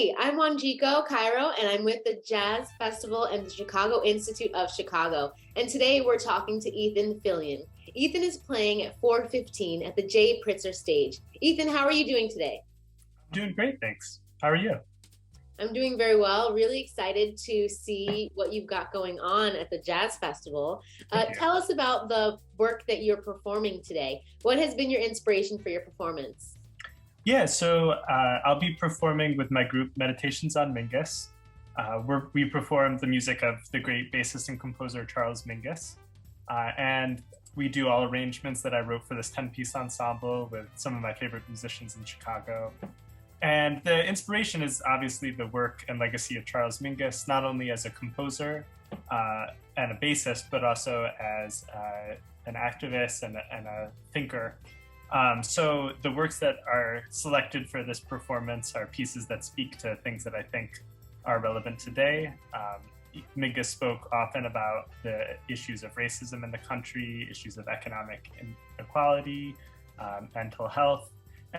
Hi, I'm Wanjiku Kairu, and I'm with the Jazz Festival and the Chicago Institute of Chicago. And today we're talking to Ethan Philion. Ethan is playing at 4:15 at the J. Pritzker stage. Ethan, how are you doing today? I'm doing great, thanks. How are you? I'm doing very well. Really excited to see what you've got going on at the Jazz Festival. Thank you. Tell us about the work that you're performing today. What has been your inspiration for your performance? Yeah, so I'll be performing with my group Meditations on Mingus. We perform the music of the great bassist and composer Charles Mingus. And we do all arrangements that I wrote for this 10-piece ensemble with some of my favorite musicians in Chicago. And the inspiration is obviously the work and legacy of Charles Mingus, not only as a composer and a bassist, but also as an activist and a thinker. So the works that are selected for this performance are pieces that speak to things that I think are relevant today. Mingus spoke often about the issues of racism in the country, issues of economic inequality, mental health.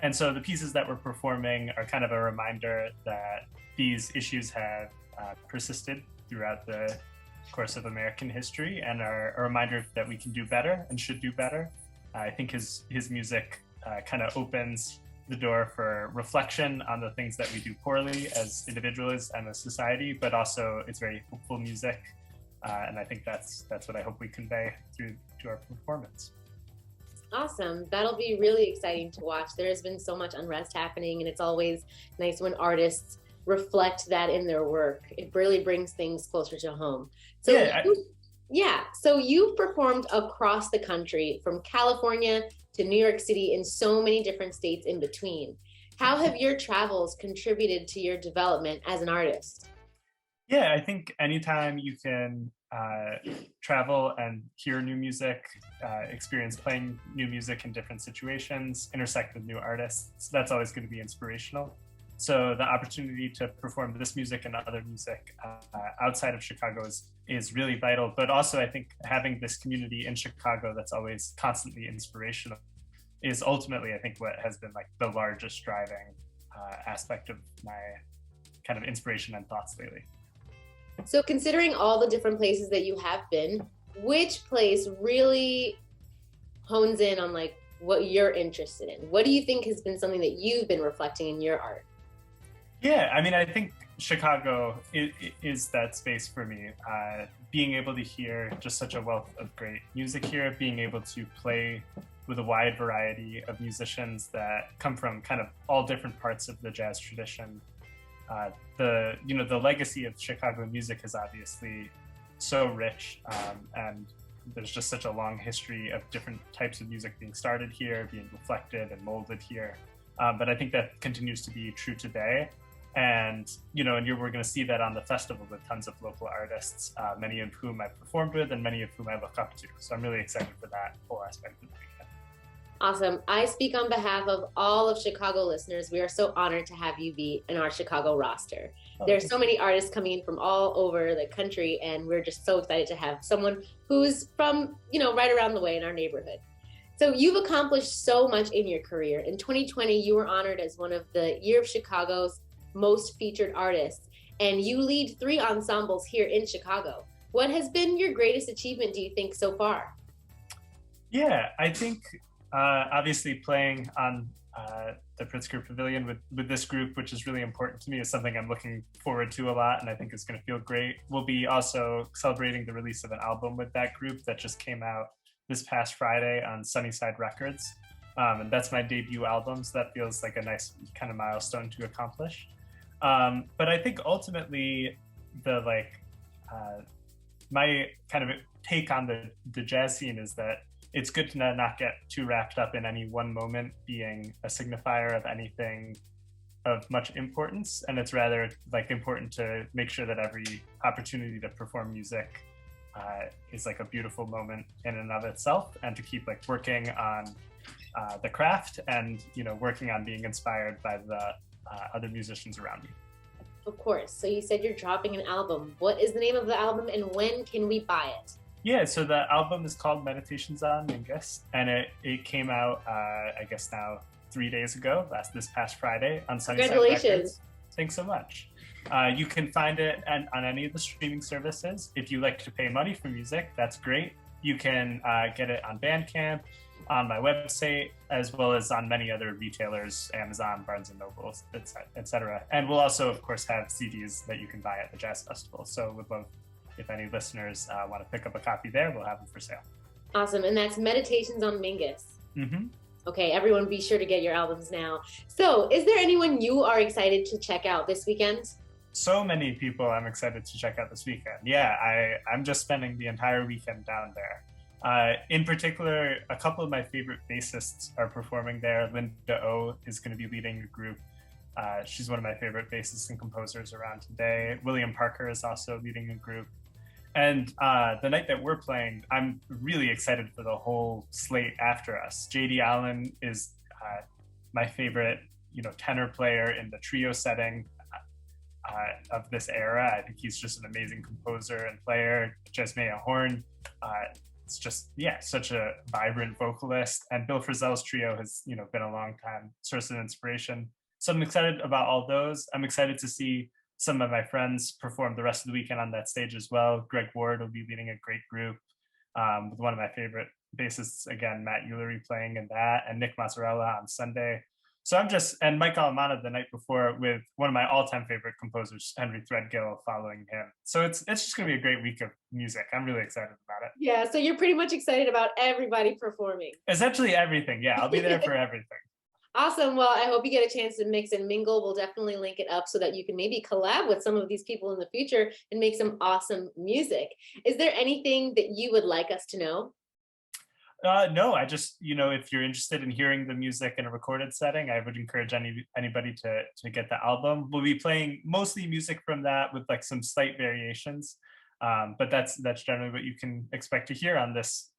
And so the pieces that we're performing are kind of a reminder that these issues have persisted throughout the course of American history and are a reminder that we can do better and should do better. I think his music kind of opens the door for reflection on the things that we do poorly as individuals and as society, but also it's very hopeful music. And I think that's what I hope we convey through to our performance. Awesome. That'll be really exciting to watch. There has been so much unrest happening, and it's always nice when artists reflect that in their work. It really brings things closer to home. So so you've performed across the country from California to New York City in so many different states in between. How have your travels contributed to your development as an artist? Yeah, I think anytime you can travel and hear new music, experience playing new music in different situations, intersect with new artists, that's always going to be inspirational. So the opportunity to perform this music and other music outside of Chicago is really vital. But also I think having this community in Chicago that's always constantly inspirational is ultimately, I think, what has been like the largest driving aspect of my kind of inspiration and thoughts lately. So considering all the different places that you have been, which place really hones in on like what you're interested in? What do you think has been something that you've been reflecting in your art? Yeah, I mean, I think Chicago is that space for me. Being able to hear just such a wealth of great music here, being able to play with a wide variety of musicians that come from kind of all different parts of the jazz tradition. The legacy of Chicago music is obviously so rich, and there's just such a long history of different types of music being started here, being reflected and molded here. But I think that continues to be true today. And we're going to see that on the festival with tons of local artists, many of whom I've performed with and many of whom I look up to. So I'm really excited for that whole aspect of the weekend. Awesome. I speak on behalf of all of Chicago listeners. We are so honored to have you be in our Chicago roster. There's so many artists coming in from all over the country, and we're just so excited to have someone who's from, right around the way in our neighborhood. So you've accomplished so much in your career. In 2020, you were honored as one of the Year of Chicago's most featured artists, and you lead 3 ensembles here in Chicago. What has been your greatest achievement, do you think, so far? Yeah, I think obviously playing on the Pritzker Pavilion with this group, which is really important to me, is something I'm looking forward to a lot, and I think is going to feel great. We'll be also celebrating the release of an album with that group that just came out this past Friday on Sunnyside Records, and that's my debut album, so that feels like a nice kind of milestone to accomplish. But I think ultimately my kind of take on the jazz scene is that it's good to not get too wrapped up in any one moment being a signifier of anything of much importance. And it's rather like important to make sure that every opportunity to perform music is like a beautiful moment in and of itself, and to keep like working on the craft and, working on being inspired by the other musicians around you. Of course. So you said you're dropping an album. What is the name of the album, and when can we buy it? Yeah, so the album is called Meditations on Mingus, and it came out, I guess now 3 days ago, this past Friday on Sunnyside Congratulations. Records. Thanks so much. You can find it on any of the streaming services. If you like to pay money for music, that's great. You can get it on Bandcamp, on my website, as well as on many other retailers, Amazon, Barnes and Noble, etc. And we'll also, of course, have CDs that you can buy at the Jazz Festival. So would love if any listeners want to pick up a copy there, we'll have them for sale. Awesome. And that's Meditations on Mingus. Mm-hmm. Okay, everyone be sure to get your albums now. So is there anyone you are excited to check out this weekend? So many people I'm excited to check out this weekend. Yeah, I'm just spending the entire weekend down there. In particular, a couple of my favorite bassists are performing there. Linda O is going to be leading a group. She's one of my favorite bassists and composers around today. William Parker is also leading a group. And the night that we're playing, I'm really excited for the whole slate after us. J.D. Allen is my favorite, tenor player in the trio setting of this era. I think he's just an amazing composer and player. Jesmea Horn, it's just, such a vibrant vocalist. And Bill Frisell's trio has, been a long time source of inspiration. So I'm excited about all those. I'm excited to see some of my friends perform the rest of the weekend on that stage as well. Greg Ward will be leading a great group with one of my favorite bassists, again, Matt Eulery playing in that, and Nick Mazzarella on Sunday. So and Mike Alamana the night before with one of my all-time favorite composers, Henry Threadgill, following him. So it's just going to be a great week of music. I'm really excited about it. Yeah, so you're pretty much excited about everybody performing. Essentially everything. Yeah, I'll be there for everything. Awesome. Well, I hope you get a chance to mix and mingle. We'll definitely link it up so that you can maybe collab with some of these people in the future and make some awesome music. Is there anything that you would like us to know? No, I just, if you're interested in hearing the music in a recorded setting, I would encourage anybody to get the album. We'll be playing mostly music from that with like some slight variations. But that's generally what you can expect to hear on this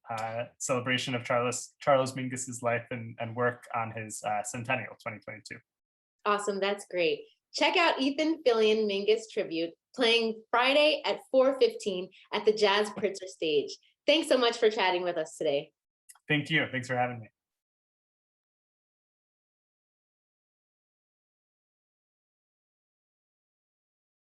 celebration of Charles Mingus's life and work on his centennial 2022. Awesome, that's great. Check out Ethan Philion Mingus Tribute playing Friday at 4:15 at the Jazz Pritzker stage. Thanks so much for chatting with us today. Thank you. Thanks for having me.